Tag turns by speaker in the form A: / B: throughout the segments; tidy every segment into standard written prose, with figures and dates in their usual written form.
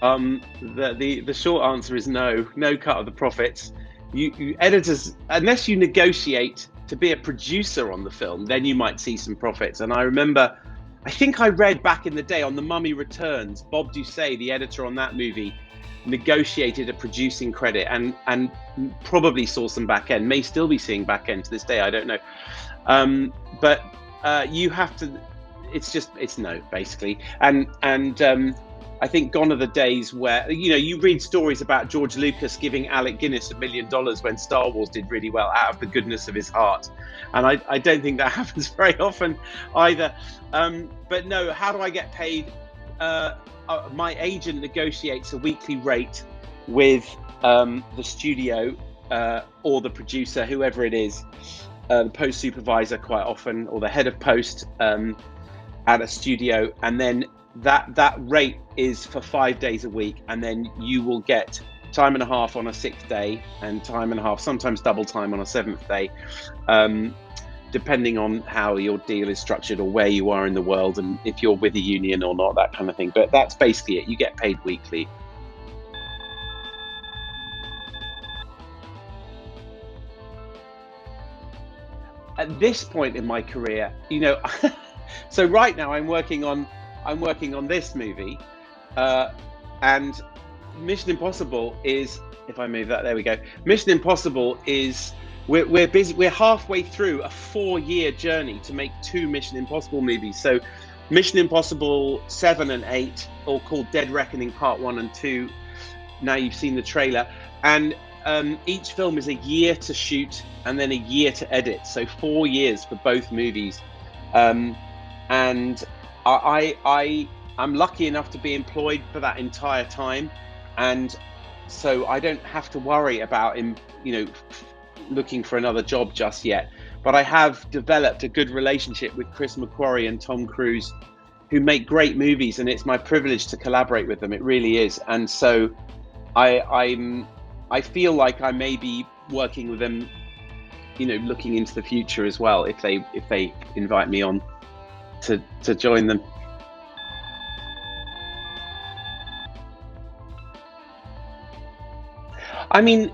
A: The short answer is no. No cut of the profits. You editors, unless you negotiate to be a producer on the film, then you might see some profits. And I remember, I think I read back in the day on The Mummy Returns, Bob Doucet, the editor on that movie, negotiated a producing credit and probably saw some back end. May still be seeing back end to this day. I don't know. But you have to. It's no, basically. And I think gone are the days where, you read stories about George Lucas giving Alec Guinness $1 million when Star Wars did really well out of the goodness of his heart. And I don't think that happens very often either. But no, how do I get paid? My agent negotiates a weekly rate with the studio or the producer, whoever it is, the post supervisor quite often, or the head of post at a studio. And then that rate is for 5 days a week, and then you will get time and a half on a 6th day and time and a half, sometimes double time on a 7th day, depending on how your deal is structured or where you are in the world and if you're with a union or not, that kind of thing. But that's basically it. You get paid weekly. At this point in my career, so right now I'm working on this movie, and Mission Impossible is, if I move that, there we go. Mission Impossible is, we're busy. We're halfway through a 4-year journey to make 2 Mission Impossible movies. So Mission Impossible 7 and 8, all called Dead Reckoning Part 1 and 2. Now you've seen the trailer, and each film is a year to shoot and then a year to edit. So 4 years for both movies, and I'm lucky enough to be employed for that entire time, and so I don't have to worry about looking for another job just yet. But I have developed a good relationship with Chris McQuarrie and Tom Cruise, who make great movies, and it's my privilege to collaborate with them. It really is. And so I feel like I may be working with them, looking into the future as well, if they invite me on to join them. I mean,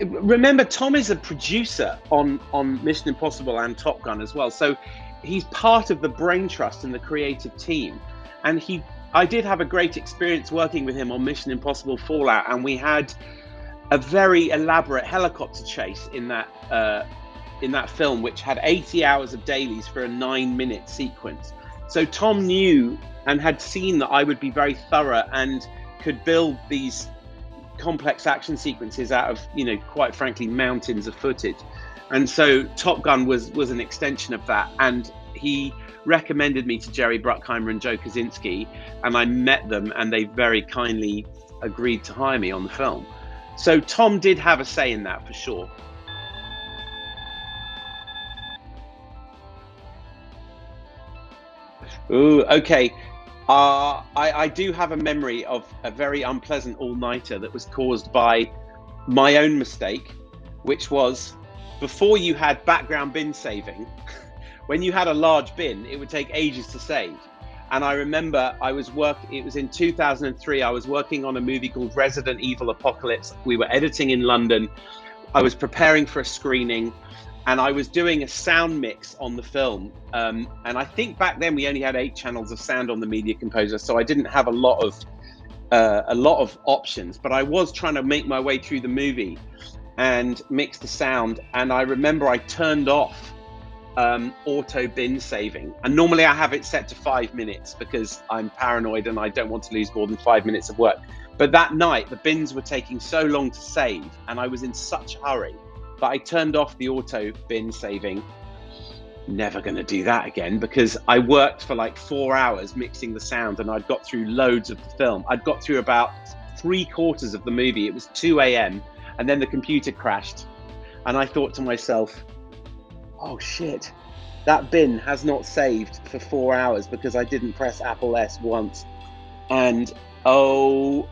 A: remember, Tom is a producer on Mission Impossible and Top Gun as well. So he's part of the brain trust and the creative team. And I did have a great experience working with him on Mission Impossible Fallout. And we had a very elaborate helicopter chase in that film, which had 80 hours of dailies for a 9-minute sequence. So Tom knew and had seen that I would be very thorough and could build these complex action sequences out of, quite frankly, mountains of footage. And so Top Gun was an extension of that. And he recommended me to Jerry Bruckheimer and Joe Kosinski, and I met them, and they very kindly agreed to hire me on the film. So Tom did have a say in that, for sure. Ooh, okay. I do have a memory of a very unpleasant all-nighter that was caused by my own mistake, which was, before you had background bin saving, when you had a large bin, it would take ages to save. And I remember it was in 2003, I was working on a movie called Resident Evil Apocalypse. We were editing in London. I was preparing for a screening, and I was doing a sound mix on the film. And I think back then we only had 8 channels of sound on the Media Composer, so I didn't have a lot of options. But I was trying to make my way through the movie and mix the sound. And I remember I turned off auto bin saving. And normally I have it set to 5 minutes because I'm paranoid and I don't want to lose more than 5 minutes of work. But that night, the bins were taking so long to save, and I was in such a hurry, but I turned off the auto bin saving. Never going to do that again, because I worked for like 4 hours mixing the sound, and I'd got through loads of the film. I'd got through about 3/4 of the movie. It was 2 a.m. and then the computer crashed. And I thought to myself, oh shit, that bin has not saved for 4 hours because I didn't press Apple S once. And I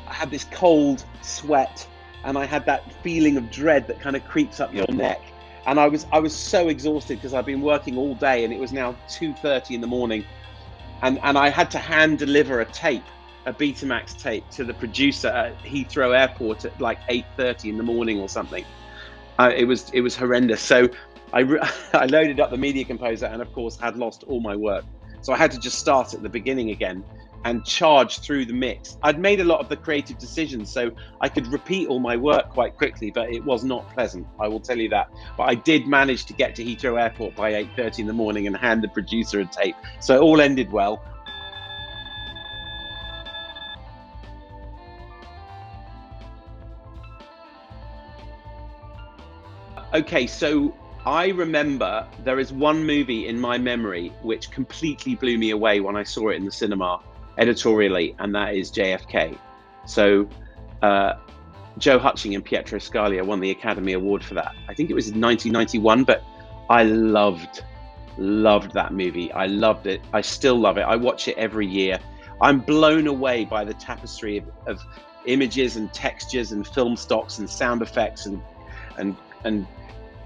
A: had this cold sweat, and I had that feeling of dread that kind of creeps up your neck. And I was so exhausted because I'd been working all day, and it was now 2:30 in the morning, and I had to hand deliver a tape a Betamax tape to the producer at Heathrow Airport at like 8:30 in the morning or something. It was horrendous. So I loaded up the Media Composer and of course had lost all my work. So I had to just start at the beginning again and charge through the mix. I'd made a lot of the creative decisions, so I could repeat all my work quite quickly, but it was not pleasant, I will tell you that. But I did manage to get to Heathrow Airport by 8:30 in the morning and hand the producer a tape. So it all ended well. Okay, so I remember there is one movie in my memory which completely blew me away when I saw it in the cinema editorially, and that is JFK. So Joe Hutching and Pietro Scalia won the Academy Award for that. I think it was in 1991, but I loved that movie. I loved it. I still love it. I watch it every year. I'm blown away by the tapestry of images and textures and film stocks and sound effects and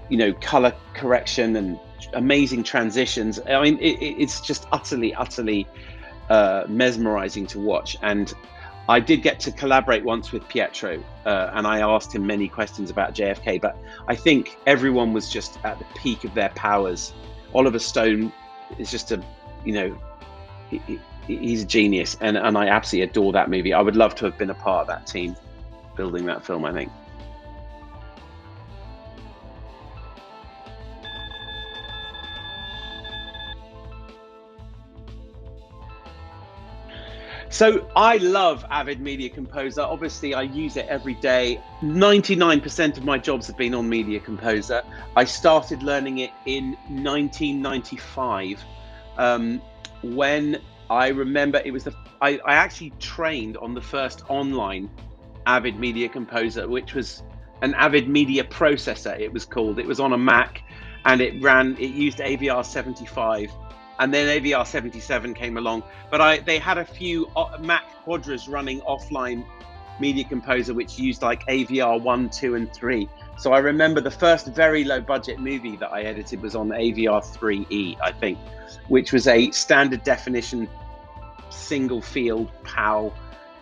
A: you know, color correction and amazing transitions. I mean, it's just utterly mesmerizing to watch. And I did get to collaborate once with Pietro, and I asked him many questions about JFK, but I think everyone was just at the peak of their powers. Oliver Stone is just he's a genius, and I absolutely adore that movie. I would love to have been a part of that team building that film, I think. So I love Avid Media Composer. Obviously, I use it every day. 99% of my jobs have been on Media Composer. I started learning it in 1995, when I remember it was I actually trained on the first online Avid Media Composer, which was an Avid Media Processor, it was called. It was on a Mac, and it used AVR 75. And then AVR 77 came along, but they had a few Mac Quadras running offline Media Composer, which used like AVR 1, 2, and 3. So I remember the first very low budget movie that I edited was on AVR 3E, I think, which was a standard definition single field PAL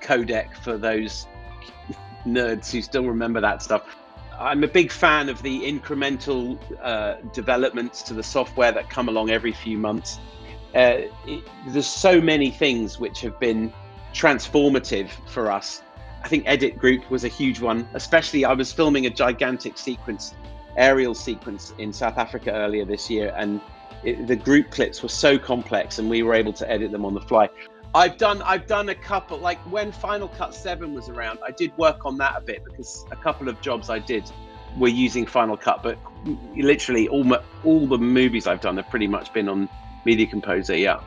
A: codec for those nerds who still remember that stuff. I'm a big fan of the incremental developments to the software that come along every few months. There's so many things which have been transformative for us. I think Edit Group was a huge one, especially I was filming a gigantic aerial sequence in South Africa earlier this year, and the group clips were so complex and we were able to edit them on the fly. I've done a couple, like when Final Cut 7 was around, I did work on that a bit because a couple of jobs I did were using Final Cut, but literally all the movies I've done have pretty much been on Media Composer, yeah.